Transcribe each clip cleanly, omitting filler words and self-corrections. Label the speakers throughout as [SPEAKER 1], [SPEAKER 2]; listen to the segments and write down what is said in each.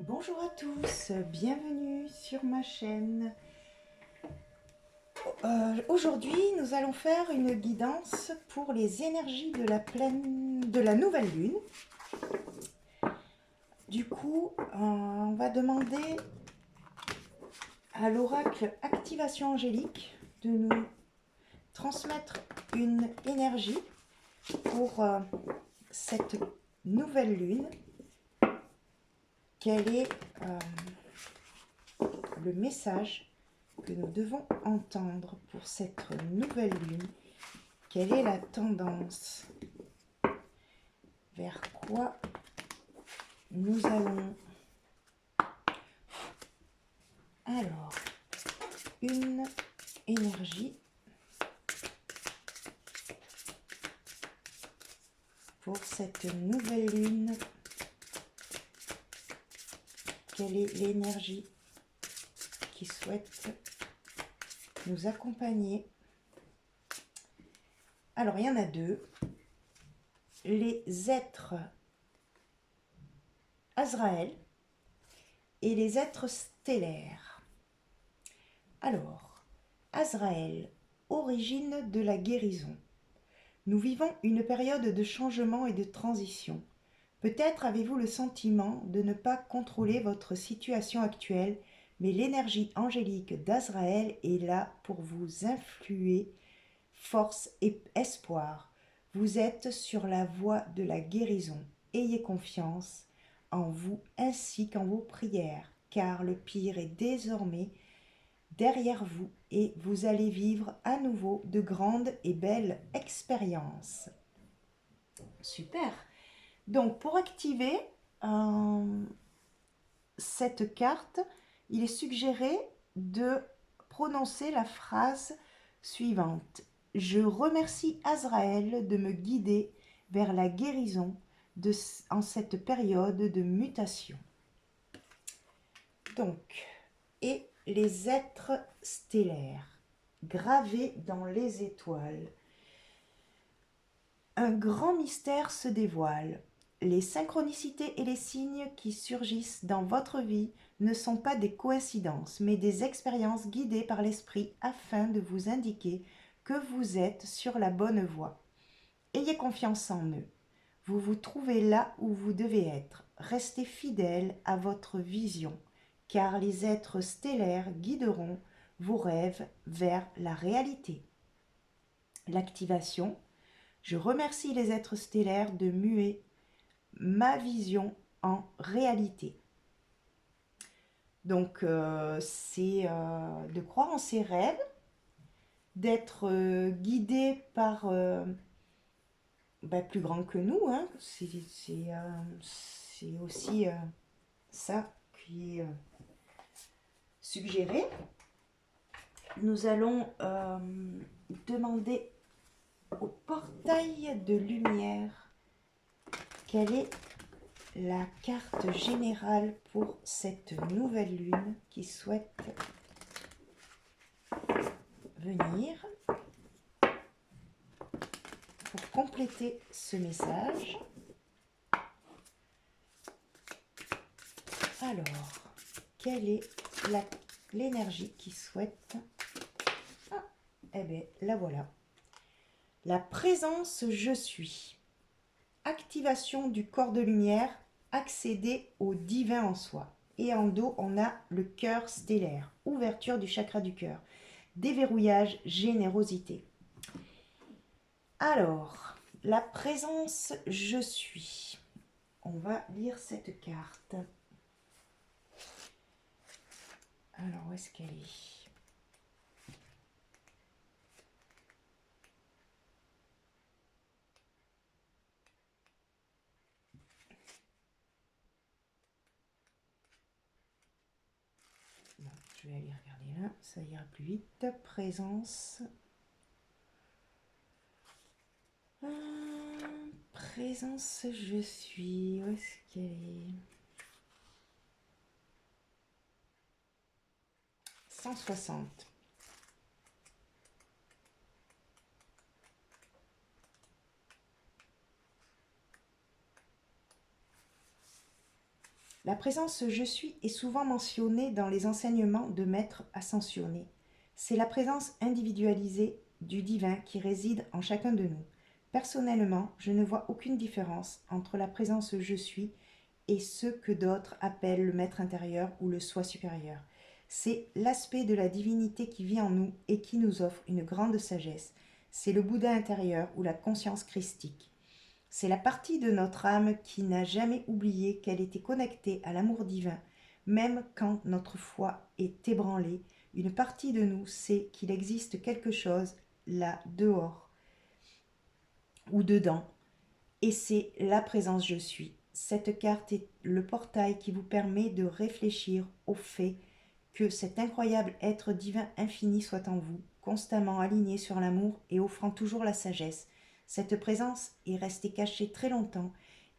[SPEAKER 1] Bonjour à tous, bienvenue sur ma chaîne. Aujourd'hui, nous allons faire une guidance pour les énergies de la nouvelle lune. Du coup, on va demander à l'oracle Activation Angélique de nous transmettre une énergie pour cette nouvelle lune. Quel est le message que nous devons entendre pour cette nouvelle lune? Quelle est la tendance? Vers quoi nous allons? Alors, une énergie pour cette nouvelle lune. Quelle est l'énergie qui souhaite nous accompagner? Alors, il y en a deux. Les êtres Azraël et les êtres stellaires. Alors, Azraël, origine de la guérison. Nous vivons une période de changement et de transition. Peut-être avez-vous le sentiment de ne pas contrôler votre situation actuelle, mais l'énergie angélique d'Azraël est là pour vous influer force et espoir. Vous êtes sur la voie de la guérison. Ayez confiance en vous ainsi qu'en vos prières, car le pire est désormais derrière vous et vous allez vivre à nouveau de grandes et belles expériences. Super. Donc pour activer cette carte, il est suggéré de prononcer la phrase suivante. Je remercie Azraël de me guider vers la guérison en cette période de mutation. Donc, et les êtres stellaires gravés dans les étoiles. Un grand mystère se dévoile. Les synchronicités et les signes qui surgissent dans votre vie ne sont pas des coïncidences, mais des expériences guidées par l'esprit afin de vous indiquer que vous êtes sur la bonne voie. Ayez confiance en eux. Vous vous trouvez là où vous devez être. Restez fidèle à votre vision, car les êtres stellaires guideront vos rêves vers la réalité. L'activation. Je remercie les êtres stellaires de muer ma vision en réalité. Donc, c'est de croire en ses rêves, d'être guidé par plus grand que nous. Hein. C'est aussi ça qui est suggéré. Nous allons demander au portail de lumière quelle est la carte générale pour cette nouvelle lune qui souhaite venir pour compléter ce message. Alors, quelle est l'énergie qui souhaite... Ah, eh bien, la voilà. La présence je suis. Activation du corps de lumière, accéder au divin en soi. Et en dos, on a le cœur stellaire, ouverture du chakra du cœur, déverrouillage, générosité. Alors, la présence je suis. On va lire cette carte. Alors, où est-ce qu'elle est? Bon, je vais aller regarder là, ça ira plus vite. Présence. Présence je suis. Où est-ce qu'elle est? 160. La présence je suis est souvent mentionnée dans les enseignements de maîtres ascensionnés. C'est la présence individualisée du divin qui réside en chacun de nous. Personnellement, je ne vois aucune différence entre la présence je suis et ce que d'autres appellent le maître intérieur ou le soi supérieur. C'est l'aspect de la divinité qui vit en nous et qui nous offre une grande sagesse. C'est le Bouddha intérieur ou la conscience christique. C'est la partie de notre âme qui n'a jamais oublié qu'elle était connectée à l'amour divin, même quand notre foi est ébranlée. Une partie de nous sait qu'il existe quelque chose là dehors ou dedans, et c'est la présence je suis. Cette carte est le portail qui vous permet de réfléchir au fait que cet incroyable être divin infini soit en vous, constamment aligné sur l'amour et offrant toujours la sagesse. Cette présence est restée cachée très longtemps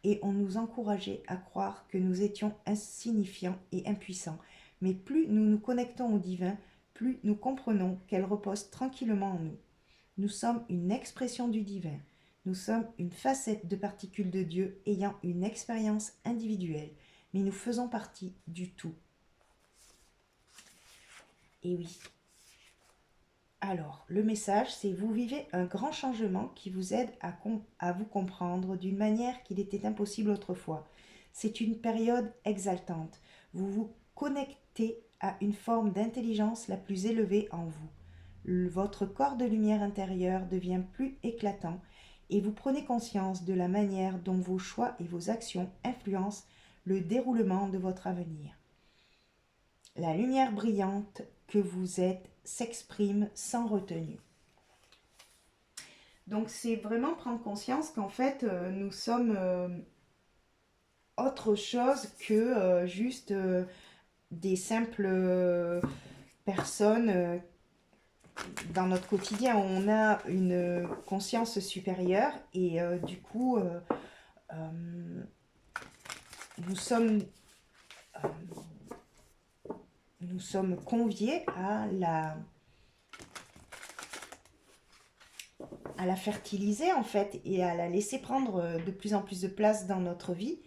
[SPEAKER 1] et on nous encourageait à croire que nous étions insignifiants et impuissants. Mais plus nous nous connectons au divin, plus nous comprenons qu'elle repose tranquillement en nous. Nous sommes une expression du divin. Nous sommes une facette de particules de Dieu ayant une expérience individuelle, mais nous faisons partie du tout. Et oui. Alors, le message, c'est vous vivez un grand changement qui vous aide à vous comprendre d'une manière qu'il était impossible autrefois. C'est une période exaltante. Vous vous connectez à une forme d'intelligence la plus élevée en vous. Votre corps de lumière intérieure devient plus éclatant et vous prenez conscience de la manière dont vos choix et vos actions influencent le déroulement de votre avenir. La lumière brillante que vous êtes s'exprime sans retenue. Donc c'est vraiment prendre conscience qu'en fait nous sommes autre chose que juste des simples personnes dans notre quotidien. On a une conscience supérieure et du coup euh, nous sommes conviés à la fertiliser en fait et à la laisser prendre de plus en plus de place dans notre vie.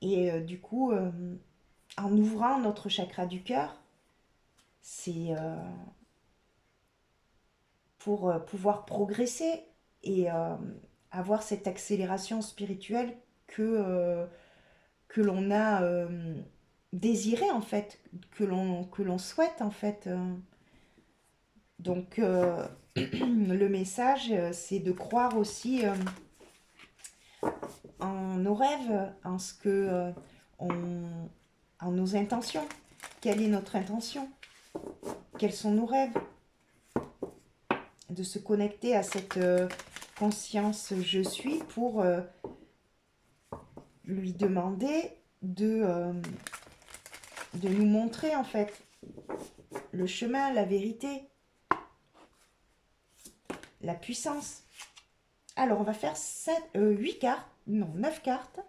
[SPEAKER 1] Et du coup, en ouvrant notre chakra du cœur, c'est pour pouvoir progresser et avoir cette accélération spirituelle que l'on a désiré en fait, que l'on souhaite en fait. Donc le message, c'est de croire aussi en nos rêves, en ce que en nos intentions. Quelle est notre intention? Quels sont nos rêves? De se connecter à cette conscience je suis pour lui demander de nous montrer en fait le chemin, la vérité, la puissance. Alors on va faire 8 cartes, non 9 cartes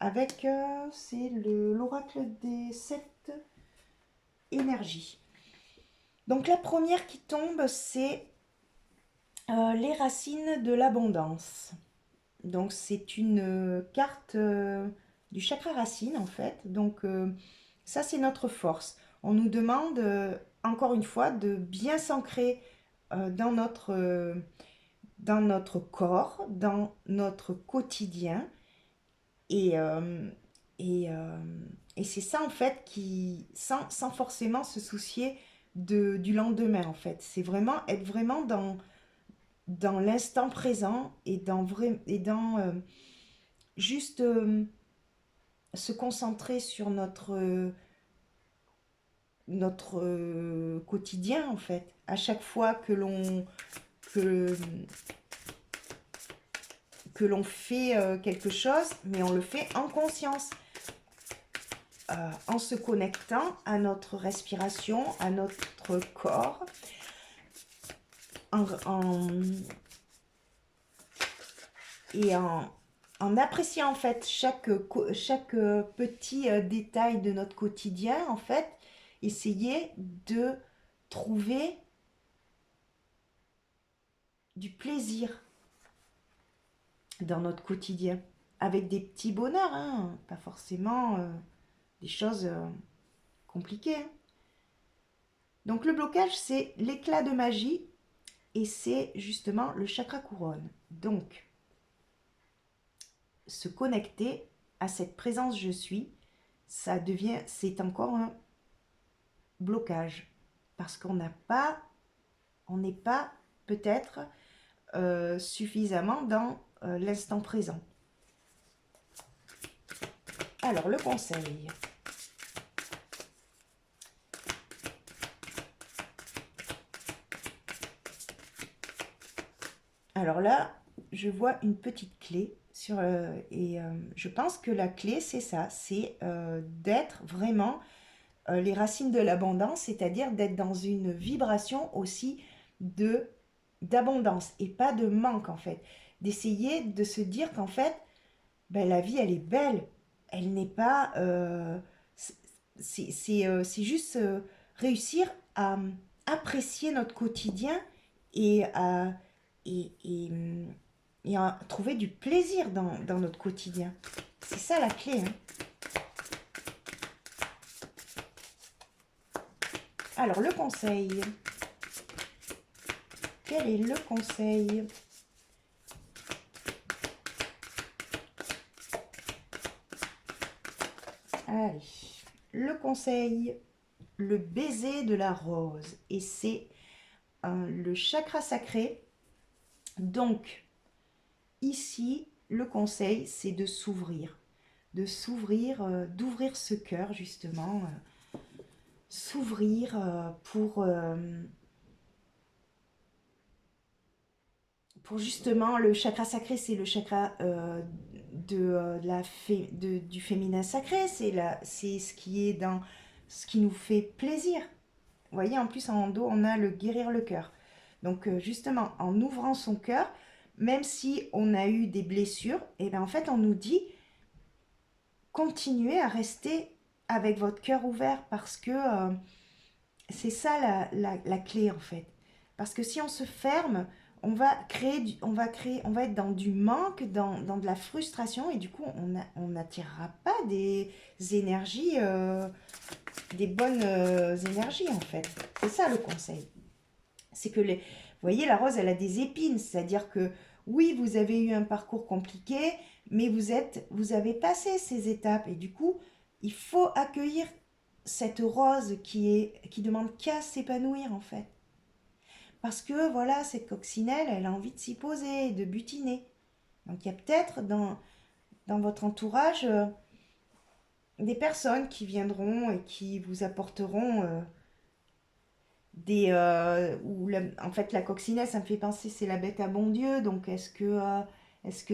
[SPEAKER 1] avec c'est l'oracle des 7 énergies. Donc la première qui tombe c'est les racines de l'abondance. Donc c'est une carte du chakra racine en fait. Donc ça c'est notre force. On nous demande encore une fois de bien s'ancrer dans notre corps, dans notre quotidien. Et, et, euh, et c'est ça en fait qui, sans forcément se soucier du lendemain en fait. C'est vraiment être vraiment dans l'instant présent et dans juste se concentrer sur notre quotidien en fait. À chaque fois que, que l'on fait quelque chose, mais on le fait en conscience, en se connectant à notre respiration, à notre corps, et en appréciant en fait chaque petit détail de notre quotidien, en fait, essayer de trouver du plaisir dans notre quotidien, avec des petits bonheurs, hein, pas forcément des choses compliquées, hein. Donc le blocage, c'est l'éclat de magie et c'est justement le chakra couronne. Donc, se connecter à cette présence je suis, c'est encore un blocage parce on n'est pas peut-être suffisamment dans l'instant présent. Alors le conseil. Alors là, je vois une petite clé je pense que la clé c'est ça, c'est d'être vraiment les racines de l'abondance, c'est-à-dire d'être dans une vibration aussi de d'abondance et pas de manque en fait. D'essayer de se dire qu'en fait, ben, la vie elle est belle, elle n'est pas... c'est juste réussir à apprécier notre quotidien et à, et à trouver du plaisir dans notre quotidien. C'est ça la clé, hein. Alors, le conseil. Quel est le conseil? Allez, le conseil, le baiser de la rose. Et c'est le chakra sacré. Donc, ici, le conseil, c'est de s'ouvrir. D'ouvrir ce cœur, justement. S'ouvrir pour justement, le chakra sacré, c'est le chakra du féminin sacré, c'est ce qui est dans ce qui nous fait plaisir. Vous voyez, en plus en dos, on a le guérir le cœur. Donc justement, en ouvrant son cœur, même si on a eu des blessures, et bien en fait, on nous dit continuez à rester avec votre cœur ouvert parce que c'est ça la clé en fait. Parce que si on se ferme, on va être dans du manque, dans de la frustration et du coup on n'attirera pas des énergies, des bonnes énergies en fait. C'est ça le conseil. C'est que vous voyez, la rose elle a des épines, c'est-à-dire que oui vous avez eu un parcours compliqué, mais vous avez passé ces étapes et du coup il faut accueillir cette rose qui demande qu'à s'épanouir en fait. Parce que voilà, cette coccinelle, elle a envie de s'y poser, de butiner. Donc il y a peut-être dans votre entourage des personnes qui viendront et qui vous apporteront en fait la coccinelle, ça me fait penser, c'est la bête à bon Dieu. Donc est-ce que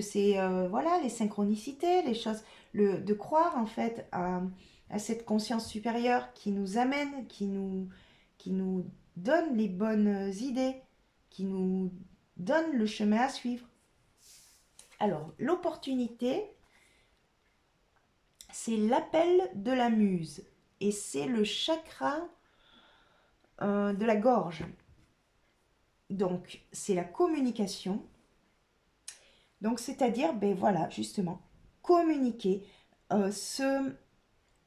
[SPEAKER 1] c'est voilà les synchronicités, les choses, de croire en fait à cette conscience supérieure qui nous amène, qui nous donne les bonnes idées, qui nous donne le chemin à suivre. Alors, l'opportunité, c'est l'appel de la muse et c'est le chakra de la gorge. Donc, c'est la communication. Donc, c'est-à-dire, ben voilà, justement, communiquer, se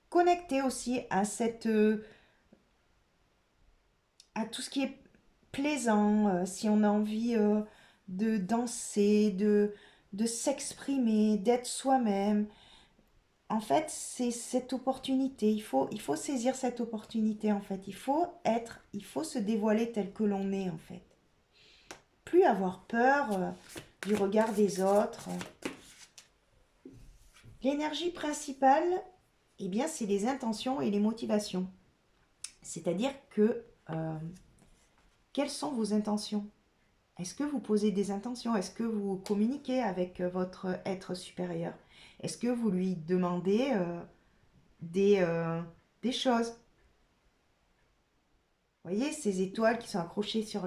[SPEAKER 1] connecter aussi à tout ce qui est plaisant, si on a envie de danser, de s'exprimer, d'être soi-même. En fait, c'est cette opportunité. Il faut saisir cette opportunité, en fait. Il faut se dévoiler tel que l'on est, en fait. Plus avoir peur du regard des autres. L'énergie principale, eh bien, c'est les intentions et les motivations. C'est-à-dire que quelles sont vos intentions? Est-ce que vous posez des intentions? Est-ce que vous communiquez avec votre être supérieur? Est-ce que vous lui demandez des choses? Vous voyez ces étoiles qui sont accrochées sur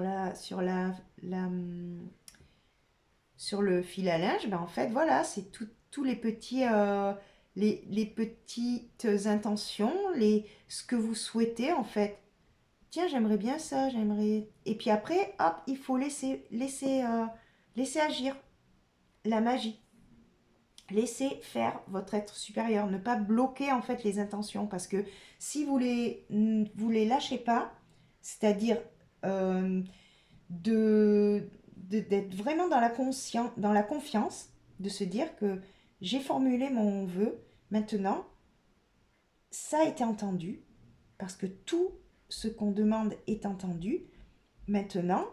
[SPEAKER 1] le fil à linge, ben en fait voilà, c'est tous les petits les petites intentions, ce que vous souhaitez en fait. Tiens, j'aimerais bien ça, j'aimerais. Et puis après, hop, il faut laisser agir la magie. Laissez faire votre être supérieur. Ne pas bloquer en fait les intentions. Parce que si vous les lâchez pas, c'est-à-dire d'être vraiment dans dans la confiance, de se dire que j'ai formulé mon vœu, maintenant, ça a été entendu, parce que tout ce qu'on demande est entendu. Maintenant,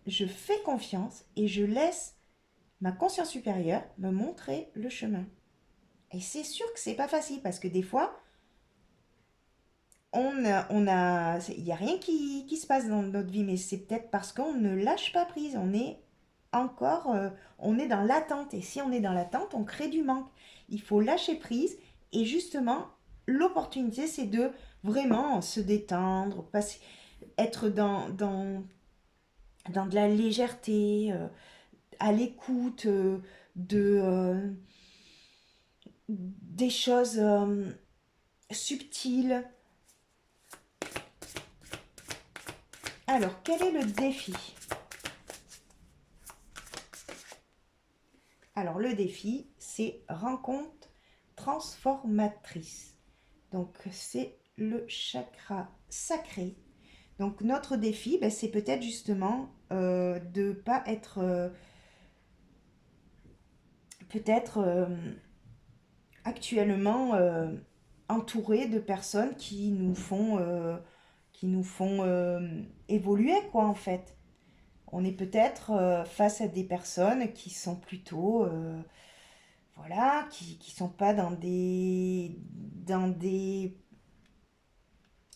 [SPEAKER 1] je fais confiance et je laisse ma conscience supérieure me montrer le chemin. Et c'est sûr que c'est pas facile, parce que des fois, il n'y a rien qui se passe dans notre vie, mais c'est peut-être parce qu'on ne lâche pas prise. On est dans l'attente. Et si on est dans l'attente, on crée du manque. Il faut lâcher prise. Et justement, l'opportunité, c'est de vraiment se détendre, être dans de la légèreté, à l'écoute des choses subtiles. Alors, quel est le défi? Alors, le défi, c'est rencontre transformatrice. Donc, c'est le chakra sacré. Donc, notre défi, ben, c'est peut-être justement de ne pas être peut-être actuellement entouré de personnes qui nous font évoluer, quoi, en fait. On est peut-être face à des personnes qui sont plutôt, voilà, qui sont pas dans des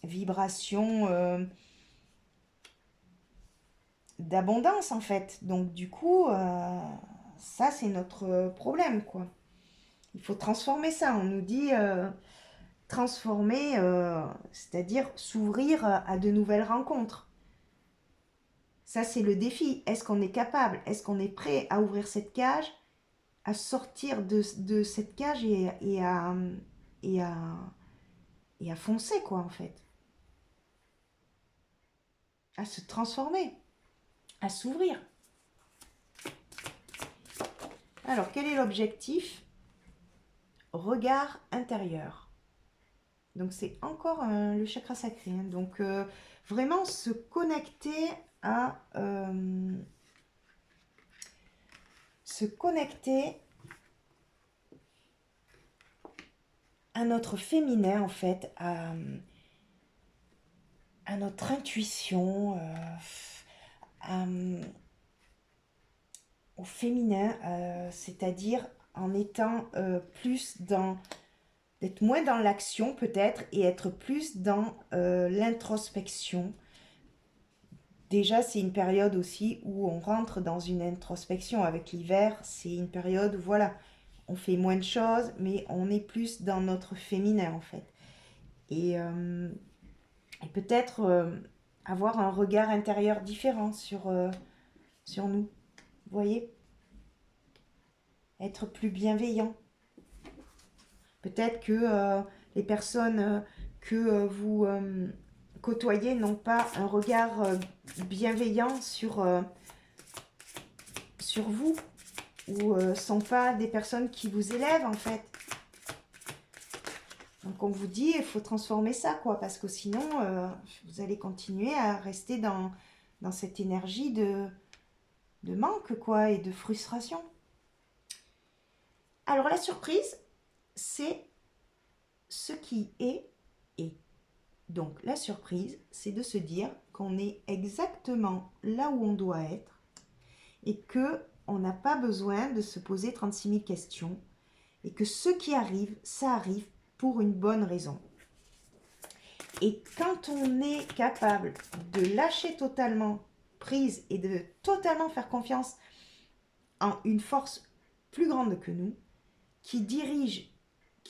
[SPEAKER 1] vibrations d'abondance, en fait. Donc, du coup, ça, c'est notre problème, quoi. Il faut transformer ça. On nous dit transformer, c'est-à-dire s'ouvrir à de nouvelles rencontres. Ça, c'est le défi. Est-ce qu'on est capable? Est-ce qu'on est prêt à ouvrir cette cage, à sortir de cette cage et à, et à foncer, quoi, en fait? À se transformer, à s'ouvrir. Alors, quel est l'objectif? Regard intérieur. Donc, c'est encore le chakra sacré. Hein. Donc, vraiment se connecter à... se connecter à notre féminin, en fait, à notre intuition, au féminin, c'est-à-dire en étant plus d'être moins dans l'action peut-être et être plus dans l'introspection. Déjà, c'est une période aussi où on rentre dans une introspection. Avec l'hiver, c'est une période où, voilà, on fait moins de choses, mais on est plus dans notre féminin, en fait. Et peut-être avoir un regard intérieur différent sur nous. Vous voyez? Être plus bienveillant. Peut-être que les personnes que vous côtoyez n'ont pas un regard bienveillant sur vous, ou sont pas des personnes qui vous élèvent, en fait. Donc on vous dit, il faut transformer ça, quoi, parce que sinon, vous allez continuer à rester dans cette énergie de manque, quoi, et de frustration. Alors la surprise, c'est ce qui est est. Donc la surprise, c'est de se dire qu'on est exactement là où on doit être et que on n'a pas besoin de se poser 36 000 questions et que ce qui arrive, ça arrive pour une bonne raison. Et quand on est capable de lâcher totalement prise et de totalement faire confiance en une force plus grande que nous, qui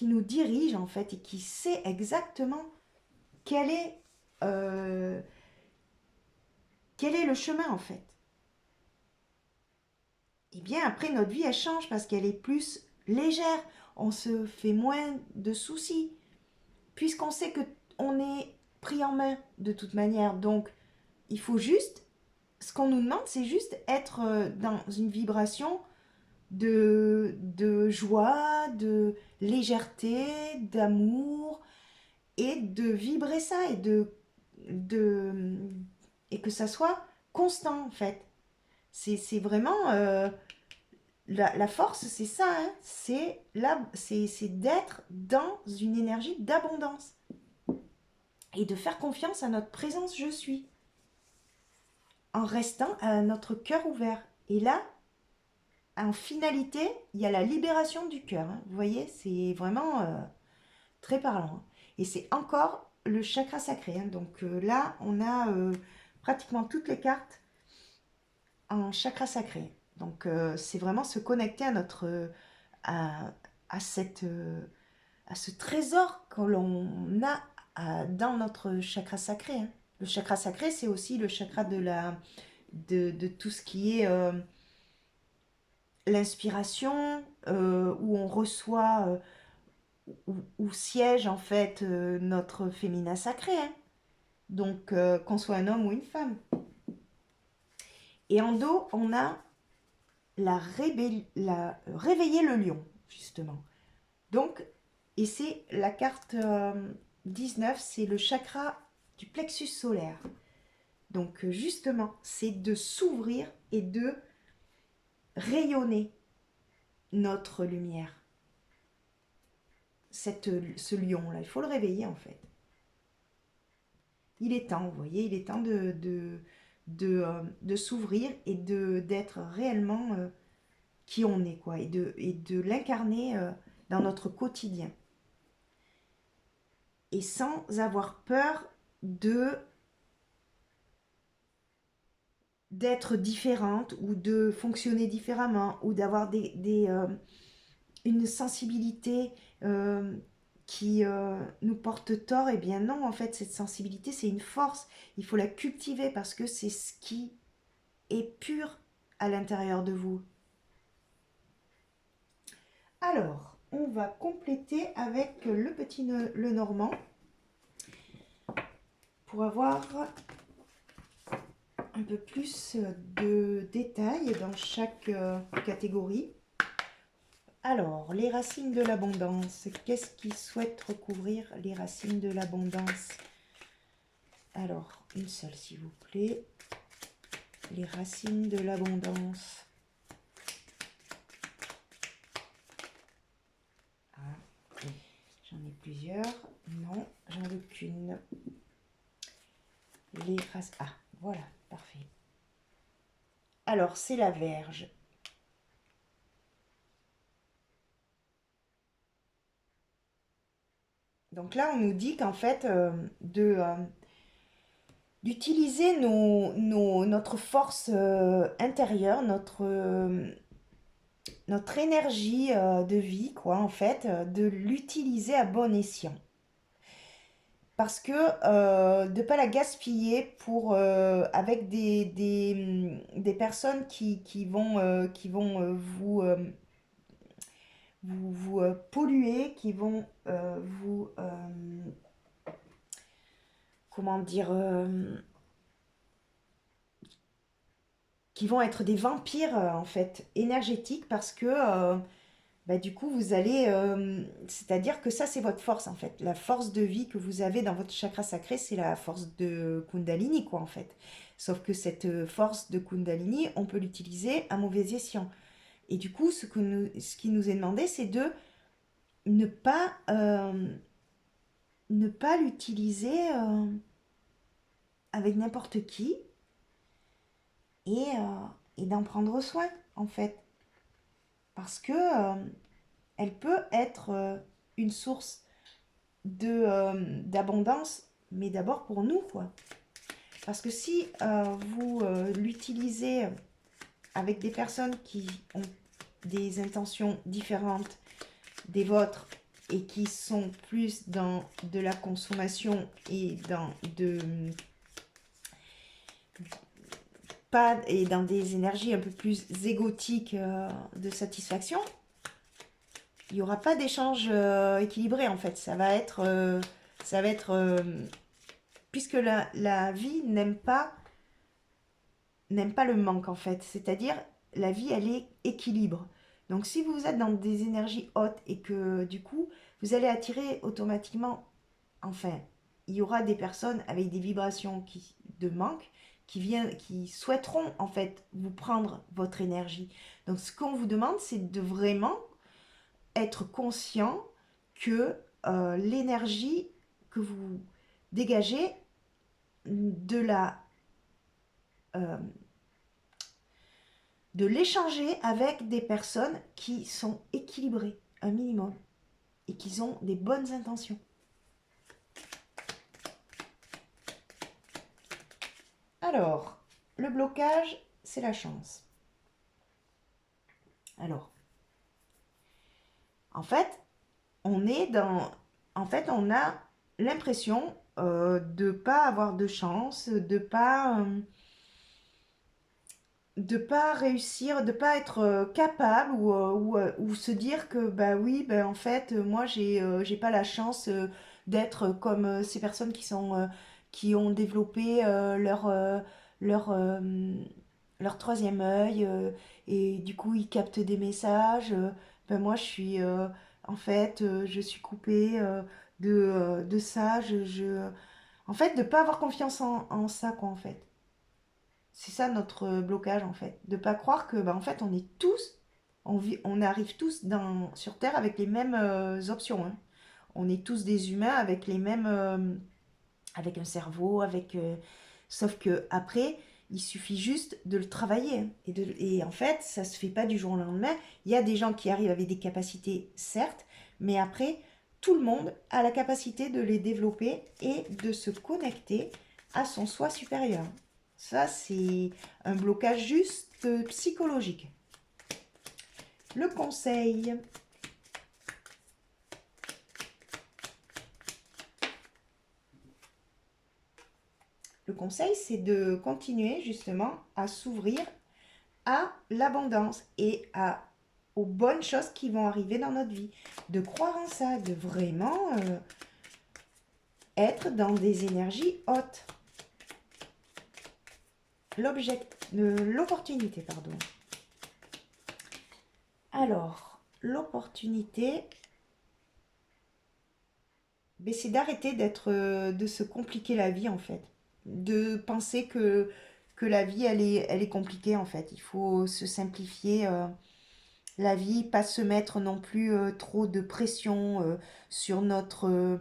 [SPEAKER 1] nous dirige en fait et qui sait exactement quel est le chemin en fait. Et bien après notre vie elle change parce qu'elle est plus légère, on se fait moins de soucis puisqu'on sait que on est pris en main de toute manière. Donc il faut juste, ce qu'on nous demande c'est juste être dans une vibration de joie, de légèreté, d'amour, et de vibrer ça de, et que ça soit constant en fait. C'est vraiment la force, c'est ça, hein, c'est d'être dans une énergie d'abondance et de faire confiance à notre présence je suis en restant à notre cœur ouvert. Et là, en finalité, il y a la libération du cœur, hein. Vous voyez, c'est vraiment très parlant, hein. Et c'est encore le chakra sacré, hein. Donc là, on a pratiquement toutes les cartes en chakra sacré. Donc c'est vraiment se connecter à notre à, à cette à ce trésor que l'on a dans notre chakra sacré, hein. Le chakra sacré, c'est aussi le chakra de tout ce qui est l'inspiration, où on reçoit, où siège en fait notre féminin sacré, hein. Donc qu'on soit un homme ou une femme. Et en dos, on a réveiller le lion, justement. Donc, et c'est la carte 19, c'est le chakra du plexus solaire. Donc, justement, c'est de s'ouvrir et de rayonner notre lumière. Ce lion-là, il faut le réveiller en fait. Il est temps, vous voyez, il est temps de s'ouvrir et d'être réellement qui on est, quoi, et de l'incarner dans notre quotidien. Et sans avoir peur d'être différente ou de fonctionner différemment ou d'avoir une sensibilité qui nous porte tort. Eh bien non, en fait, cette sensibilité, c'est une force. Il faut la cultiver parce que c'est ce qui est pur à l'intérieur de vous. Alors, on va compléter avec le petit le normand pour avoir un peu plus de détails dans chaque catégorie. Alors, les racines de l'abondance. Qu'est-ce qui souhaite recouvrir les racines de l'abondance? Alors, une seule s'il vous plaît. Les racines de l'abondance. Ah, j'en ai plusieurs. Non, j'en veux qu'une. Les racines. Ah, voilà, parfait. Alors, c'est la Vierge. Donc là, on nous dit qu'en fait, d'utiliser notre force intérieure, notre énergie de vie, quoi, en fait, de l'utiliser à bon escient. Parce que de ne pas la gaspiller avec des personnes qui vont vous polluer, qui vont comment dire, qui vont être des vampires en fait énergétiques parce que bah, du coup vous allez, c'est-à-dire que ça c'est votre force en fait, la force de vie que vous avez dans votre chakra sacré, c'est la force de Kundalini quoi en fait. Sauf que cette force de Kundalini, on peut l'utiliser à mauvais escient. Et du coup, ce qui nous est demandé, c'est de ne pas, ne pas l'utiliser avec n'importe qui et d'en prendre soin, en fait. Parce que elle peut être une source d'abondance, mais d'abord pour nous, quoi. Parce que si vous l'utilisez avec des personnes qui ont des intentions différentes des vôtres et qui sont plus dans de la consommation et et dans des énergies un peu plus égotiques de satisfaction, il n'y aura pas d'échange équilibré en fait. Ça va être puisque la vie n'aime pas le manque en fait. C'est-à-dire la vie elle est équilibre. Donc si vous êtes dans des énergies hautes et que du coup, vous allez attirer automatiquement, enfin, il y aura des personnes avec des vibrations de manque qui souhaiteront en fait vous prendre votre énergie. Donc ce qu'on vous demande, c'est de vraiment être conscient que l'énergie que vous dégagez de la euh, de l'échanger avec des personnes qui sont équilibrées, un minimum, et qui ont des bonnes intentions. Alors, le blocage, c'est la chance. Alors, en fait, on est dans... En fait, on a l'impression de pas avoir de chance, de pas réussir, de pas être capable ou se dire que bah oui, bah en fait moi j'ai pas la chance d'être comme ces personnes qui ont développé leur leur troisième œil et du coup ils captent des messages. Ben moi je suis en fait je suis coupée de ça. En fait de pas avoir confiance en ça quoi en fait. C'est ça notre blocage en fait. De pas croire que bah, en fait on est tous, on arrive tous sur Terre avec les mêmes options. Hein. On est tous des humains avec les mêmes, avec un cerveau, sauf que après il suffit juste de le travailler. Hein. Et en fait ça se fait pas du jour au lendemain. Il y a des gens qui arrivent avec des capacités certes, mais après tout le monde a la capacité de les développer et de se connecter à son soi supérieur. Ça, c'est un blocage juste psychologique. Le conseil. Le conseil, c'est de continuer justement à s'ouvrir à l'abondance et aux bonnes choses qui vont arriver dans notre vie. De croire en ça, de vraiment être dans des énergies hautes. L'opportunité, pardon. Alors, l'opportunité, c'est d'arrêter de se compliquer la vie en fait. De penser que la vie elle est compliquée en fait. Il faut se simplifier la vie, pas se mettre non plus trop de pression sur euh,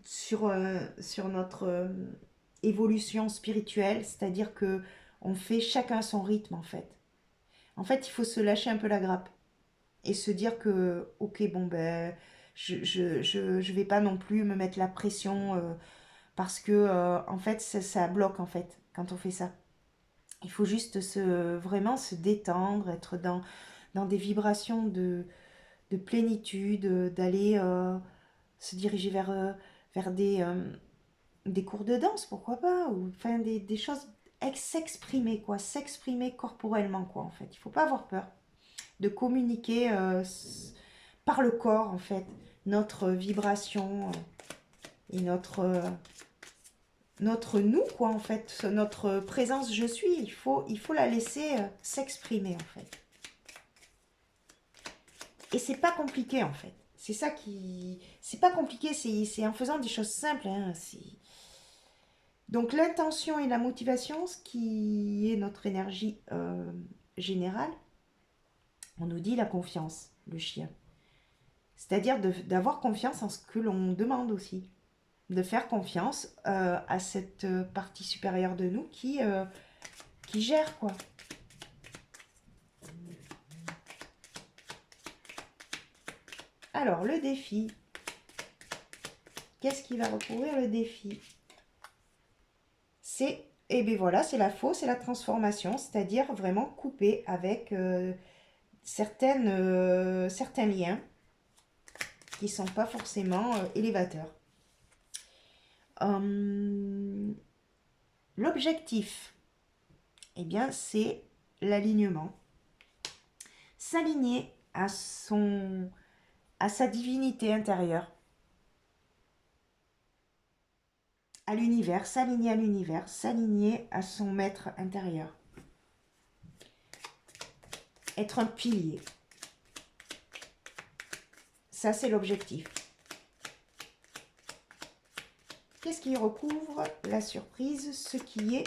[SPEAKER 1] sur notre évolution spirituelle. C'est-à-dire que on fait chacun son rythme en fait. En fait, il faut se lâcher un peu la grappe et se dire que, ok, bon, ben, je vais pas non plus me mettre la pression parce que, en fait, ça bloque, en fait, quand on fait ça. Il faut juste vraiment se détendre, être dans des vibrations de plénitude, d'aller se diriger vers des cours de danse, pourquoi pas, ou enfin des choses, s'exprimer, quoi, s'exprimer corporellement, quoi, en fait. Il faut pas avoir peur de communiquer par le corps, en fait, notre vibration et notre nous, quoi, en fait, notre présence je suis. Il faut la laisser s'exprimer, en fait. Et c'est pas compliqué, en fait. C'est ça qui... C'est pas compliqué, c'est en faisant des choses simples. Hein, donc l'intention et la motivation, ce qui est notre énergie générale, on nous dit la confiance, le chien. C'est-à-dire d'avoir confiance en ce que l'on demande aussi. De faire confiance à cette partie supérieure de nous qui gère, quoi. Alors, le défi. Qu'est-ce qui va recouvrir le défi? Eh bien voilà, c'est la fausse, c'est la transformation, c'est-à-dire vraiment couper avec certains liens qui ne sont pas forcément élévateurs. L'objectif, eh bien, c'est l'alignement. S'aligner à sa divinité intérieure, à l'univers, s'aligner à son maître intérieur. être un pilier. Ça, c'est l'objectif. Qu'est-ce qui recouvre la surprise? Ce qui est.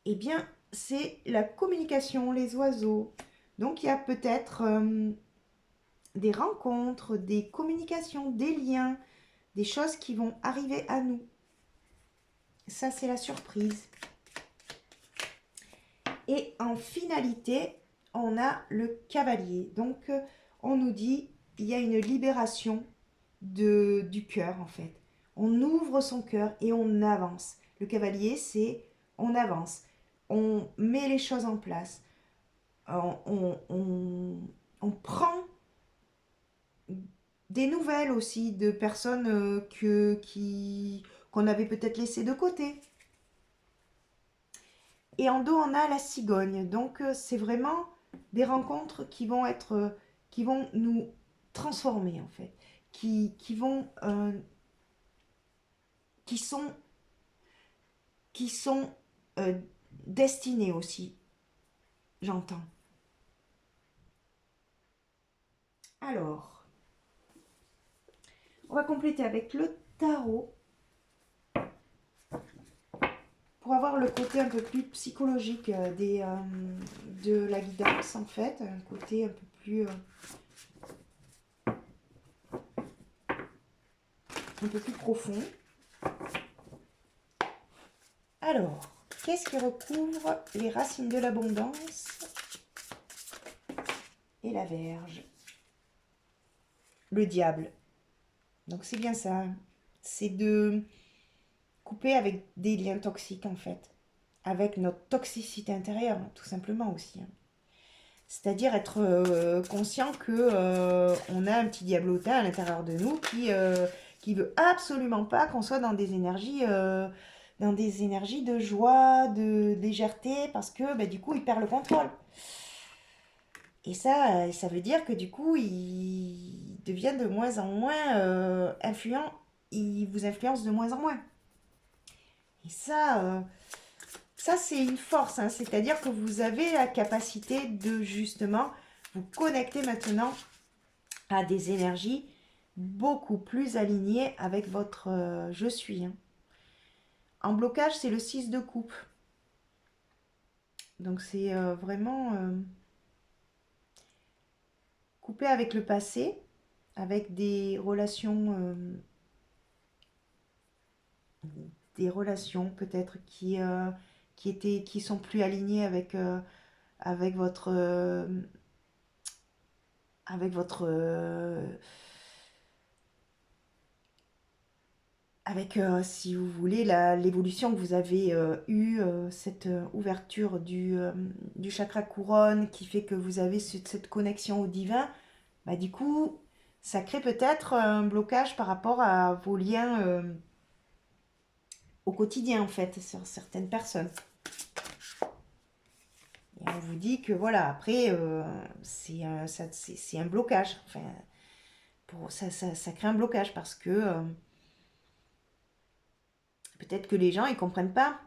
[SPEAKER 1] Eh bien, c'est la communication, les oiseaux. Donc, il y a peut-être des rencontres, des communications, des liens, des choses qui vont arriver à nous. Ça, c'est la surprise. Et en finalité, on a le cavalier. Donc, on nous dit, il y a une libération du cœur, en fait. On ouvre son cœur et on avance. Le cavalier, c'est on avance. On met les choses en place. On prend des nouvelles aussi de personnes qu'on avait peut-être laissées de côté. Et en dos, on a la cigogne. Donc, c'est vraiment des rencontres qui vont nous transformer, en fait. Qui sont destinées aussi, j'entends. Alors, on va compléter avec le tarot pour avoir le côté un peu plus psychologique de la guidance, en fait, un côté un peu plus profond. Alors, qu'est-ce qui recouvre les racines de l'abondance et la Vierge? Le diable. Donc c'est bien ça. C'est de couper avec des liens toxiques, en fait. Avec notre toxicité intérieure, tout simplement aussi. C'est-à-dire être conscient que on a un petit diablotin à l'intérieur de nous qui veut absolument pas qu'on soit dans des énergies de joie, de légèreté, parce que du coup il perd le contrôle. Et ça veut dire que du coup il devient de moins en moins influent, il vous influence de moins en moins. Et ça, c'est une force, hein. C'est-à-dire que vous avez la capacité de justement vous connecter maintenant à des énergies beaucoup plus alignées avec votre je suis. Hein. En blocage, c'est le 6 de coupe. Donc c'est vraiment couper avec le passé, avec des relations peut-être qui sont plus alignées avec votre avec votre si vous voulez l'évolution que vous avez eue, cette ouverture du chakra couronne qui fait que vous avez cette connexion au divin, du coup ça crée peut-être un blocage par rapport à vos liens au quotidien, en fait, sur certaines personnes. Et on vous dit que voilà, après, c'est un blocage. Enfin, ça crée un blocage parce que peut-être que les gens, ils comprennent pas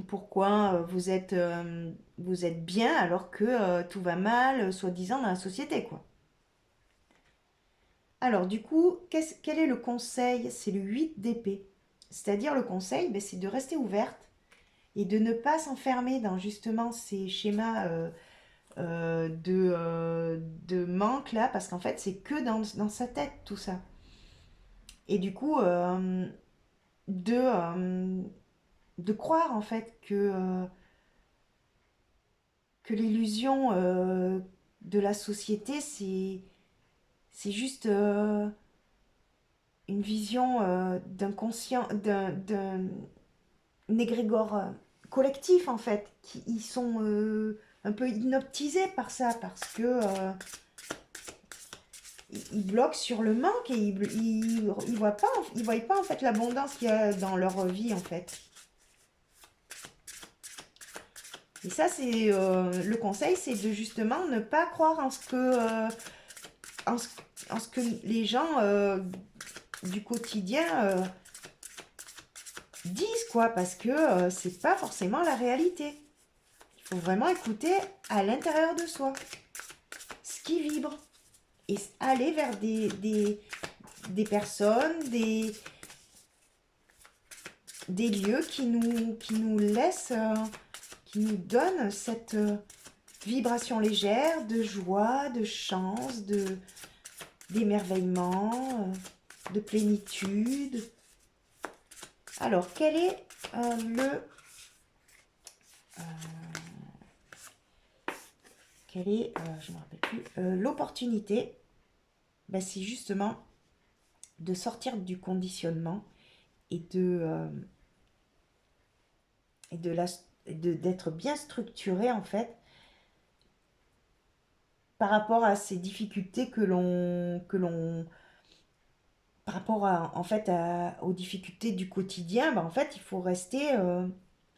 [SPEAKER 1] pourquoi vous êtes bien alors que tout va mal, soi-disant, dans la société, quoi. Alors, du coup, quel est le conseil? C'est le 8 d'épée. C'est-à-dire, le conseil, c'est de rester ouverte et de ne pas s'enfermer dans justement ces schémas de manque là, parce qu'en fait, c'est que dans sa tête tout ça. Et du coup, de croire en fait que l'illusion de la société, c'est juste une vision d'un conscient, d'un égrégore collectif en fait, qui ils sont un peu hypnotisés par ça, parce que ils bloquent sur le manque et ils voient pas en fait l'abondance qu'il y a dans leur vie en fait. Et ça c'est le conseil, c'est de justement ne pas croire en ce que les gens du quotidien disent quoi, parce que c'est pas forcément la réalité. Il faut vraiment écouter à l'intérieur de soi ce qui vibre et aller vers des personnes, des lieux qui nous laissent, qui nous donnent cette vibration légère de joie, de chance, d'émerveillement, de plénitude. Alors, quel est je ne me rappelle plus, l'opportunité? Ben, c'est justement de sortir du conditionnement et d'être bien structuré en fait par rapport à ces difficultés par rapport en fait aux difficultés du quotidien. Ben, en fait il faut rester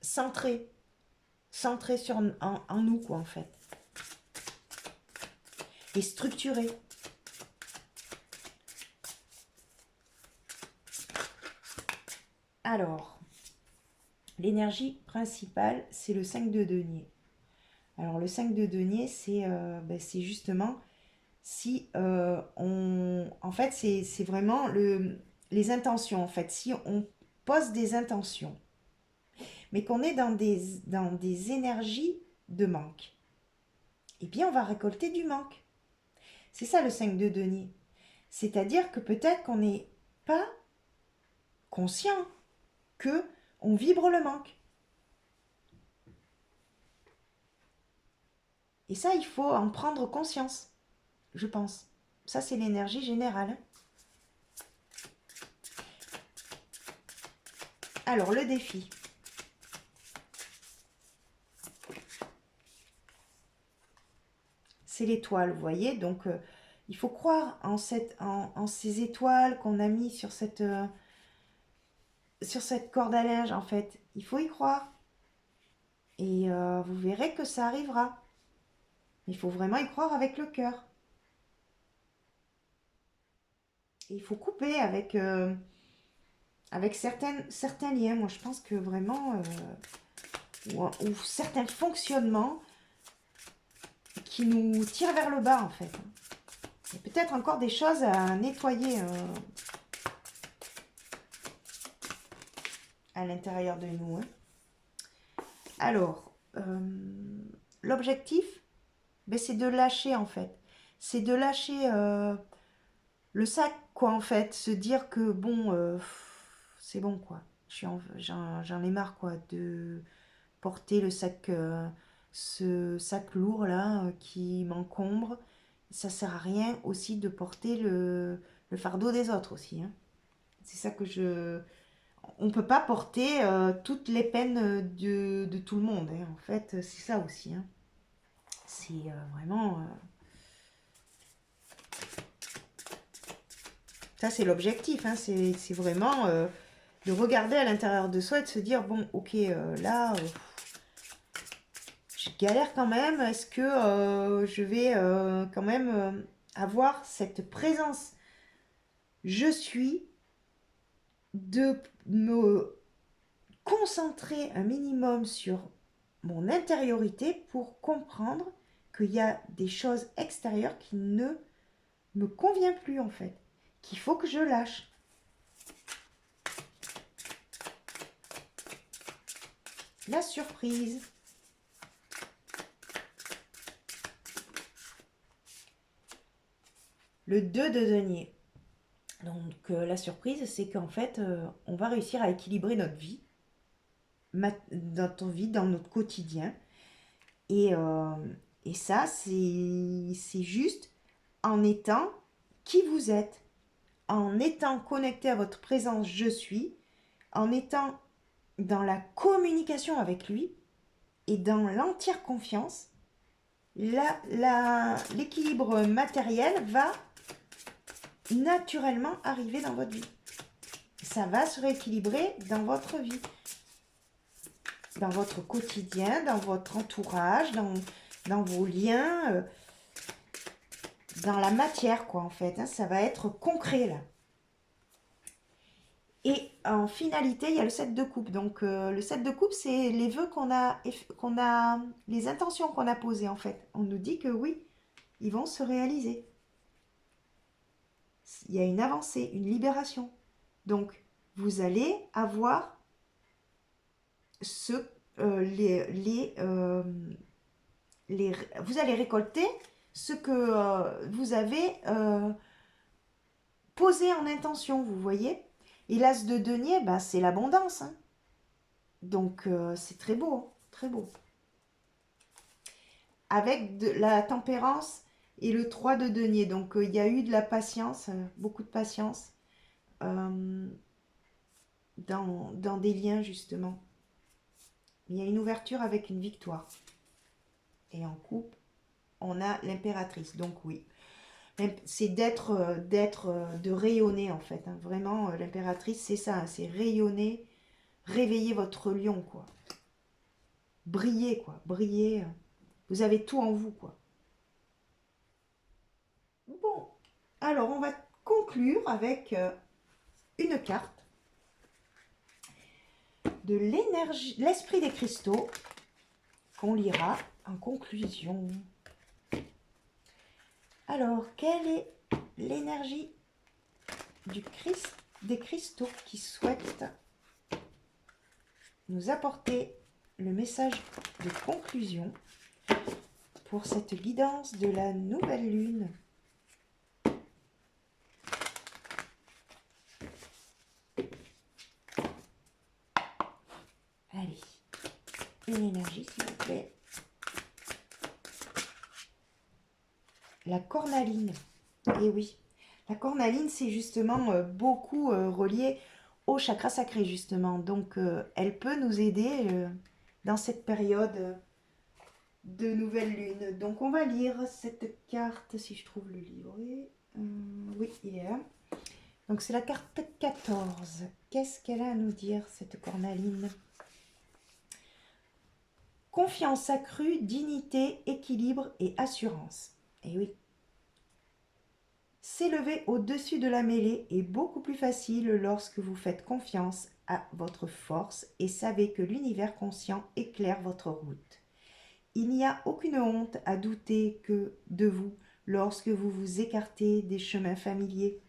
[SPEAKER 1] centré sur en nous quoi en fait, et structuré. Alors, l'énergie principale, c'est le 5 de denier. Alors, le 5 de denier, c'est justement si en fait, c'est vraiment les intentions. En fait, si on pose des intentions, mais qu'on est dans des énergies de manque, eh bien, on va récolter du manque. C'est ça le 5 de denier. C'est-à-dire que peut-être qu'on n'est pas conscient que on vibre le manque. Et ça, il faut en prendre conscience, je pense. Ça, c'est l'énergie générale. Alors, le défi. C'est l'étoile, vous voyez. Donc, il faut croire en ces étoiles qu'on a mis sur cette corde à linge, en fait. Il faut y croire. Et vous verrez que ça arrivera. Il faut vraiment y croire avec le cœur. Et il faut couper avec certains liens. Moi, je pense que vraiment, ou certains fonctionnements qui nous tirent vers le bas, en fait. Il y a peut-être encore des choses à nettoyer à l'intérieur de nous. Hein. Alors, l'objectif, ben, c'est de lâcher, en fait. C'est de lâcher le sac, quoi, en fait. Se dire que, bon, c'est bon, quoi. J'en ai marre, quoi, de porter ce sac lourd, là, qui m'encombre. Ça sert à rien aussi de porter le fardeau des autres aussi. Hein. C'est ça que on peut pas porter toutes les peines de tout le monde. Hein. En fait, c'est ça aussi. Hein. C'est vraiment... Ça, c'est l'objectif. Hein. C'est vraiment de regarder à l'intérieur de soi et de se dire, bon, ok, là, je galère quand même. Est-ce que je vais quand même avoir cette présence? Je suis de me concentrer un minimum sur mon intériorité pour comprendre qu'il y a des choses extérieures qui ne me conviennent plus en fait, qu'il faut que je lâche. La surprise. Le 2 de denier. Donc la surprise, c'est qu'en fait, on va réussir à équilibrer notre vie, dans notre quotidien. Et ça, c'est juste en étant qui vous êtes, en étant connecté à votre présence je suis, en étant dans la communication avec lui et dans l'entière confiance, l'équilibre matériel va naturellement arriver dans votre vie. Ça va se rééquilibrer dans votre vie, dans votre quotidien, dans votre entourage, dans vos liens, dans la matière, quoi, en fait. Hein, ça va être concret, là. Et en finalité, il y a le 7 de coupe. Donc, le 7 de coupe, c'est les vœux les intentions qu'on a posées, en fait. On nous dit que oui, ils vont se réaliser. Il y a une avancée, une libération. Donc, vous allez avoir ce, vous allez récolter ce que vous avez posé en intention, vous voyez. Et l'as de denier, bah, c'est l'abondance. Hein. Donc, c'est très beau, hein, très beau. Avec de la tempérance et le 3 de denier. Donc, il y a eu de la patience, beaucoup de patience euh, dans des liens, justement. Il y a une ouverture avec une victoire. Et en coupe, on a l'impératrice. Donc, oui, c'est de rayonner, en fait. Hein. Vraiment, l'impératrice, c'est ça. Hein, c'est rayonner, réveiller votre lion, quoi. Briller, quoi. Briller. Vous avez tout en vous, quoi. Bon, alors on va conclure avec une carte de l'énergie, l'esprit des cristaux qu'on lira en conclusion. Alors, quelle est l'énergie des cristaux qui souhaitent nous apporter le message de conclusion pour cette guidance de la nouvelle lune? Allez, une énergie s'il vous plaît. La cornaline. Et oui, la cornaline, c'est justement beaucoup relié au chakra sacré, justement. Donc, elle peut nous aider dans cette période de nouvelle lune. Donc, on va lire cette carte, si je trouve le livret. Oui, il est là. Donc, c'est la carte 14. Qu'est-ce qu'elle a à nous dire, cette cornaline? Confiance accrue, dignité, équilibre et assurance. Et oui. S'élever au-dessus de la mêlée est beaucoup plus facile lorsque vous faites confiance à votre force et savez que l'univers conscient éclaire votre route. Il n'y a aucune honte à douter de vous lorsque vous vous écartez des chemins familiers,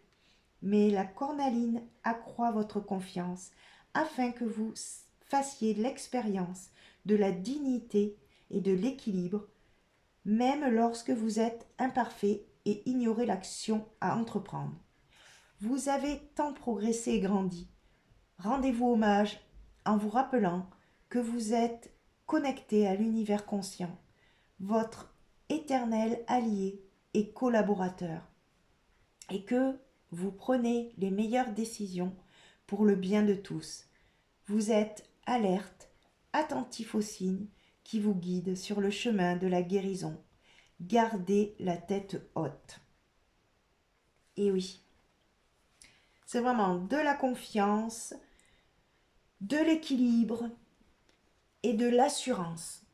[SPEAKER 1] mais la cornaline accroît votre confiance afin que vous fassiez l'expérience de la dignité et de l'équilibre, même lorsque vous êtes imparfait et ignorez l'action à entreprendre. Vous avez tant progressé et grandi. Rendez-vous hommage en vous rappelant que vous êtes connecté à l'univers conscient, votre éternel allié et collaborateur, et que vous prenez les meilleures décisions pour le bien de tous. Vous êtes alerte, attentif aux signes qui vous guident sur le chemin de la guérison. Gardez la tête haute. Et oui, c'est vraiment de la confiance, de l'équilibre et de l'assurance.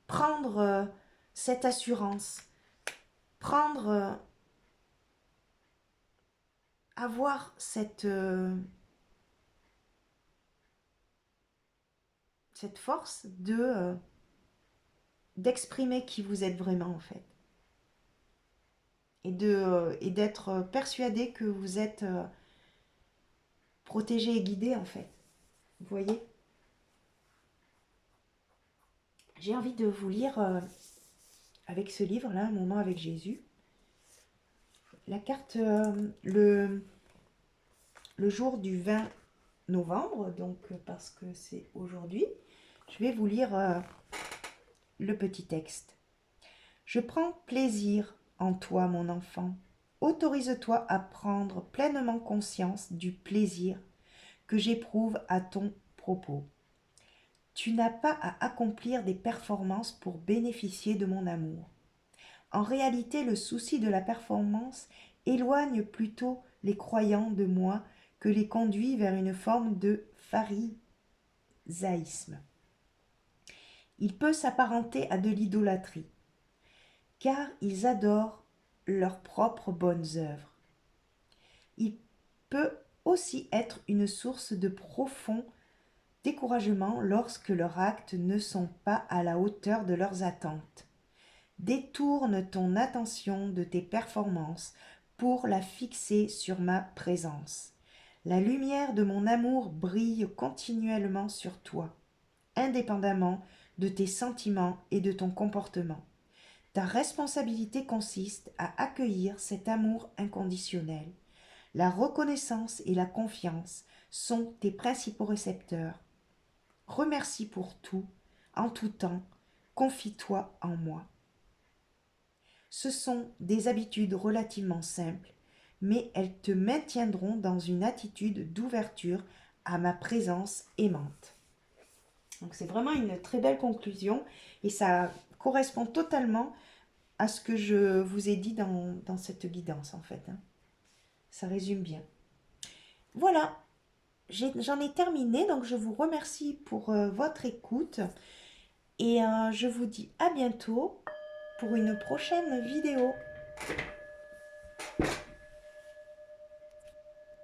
[SPEAKER 1] Prendre cette assurance, avoir cette force d'exprimer qui vous êtes vraiment en fait. Et d'être persuadé que vous êtes protégé et guidé en fait. Vous voyez? J'ai envie de vous lire avec ce livre-là, Un moment avec Jésus. La carte, le jour du 20 novembre, donc parce que c'est aujourd'hui, je vais vous lire le petit texte. Je prends plaisir en toi, mon enfant. Autorise-toi à prendre pleinement conscience du plaisir que j'éprouve à ton propos. Tu n'as pas à accomplir des performances pour bénéficier de mon amour. En réalité, le souci de la performance éloigne plutôt les croyants de moi que les conduit vers une forme de pharisaïsme. Il peut s'apparenter à de l'idolâtrie, car ils adorent leurs propres bonnes œuvres. Il peut aussi être une source de profond découragement lorsque leurs actes ne sont pas à la hauteur de leurs attentes. Détourne ton attention de tes performances pour la fixer sur ma présence. La lumière de mon amour brille continuellement sur toi, indépendamment de tes sentiments et de ton comportement. Ta responsabilité consiste à accueillir cet amour inconditionnel. La reconnaissance et la confiance sont tes principaux récepteurs. Remercie pour tout, en tout temps, confie-toi en moi. Ce sont des habitudes relativement simples, mais elles te maintiendront dans une attitude d'ouverture à ma présence aimante. Donc c'est vraiment une très belle conclusion et ça correspond totalement à ce que je vous ai dit dans cette guidance en fait. Ça résume bien. Voilà, j'en ai terminé, donc je vous remercie pour votre écoute et je vous dis à bientôt pour une prochaine vidéo.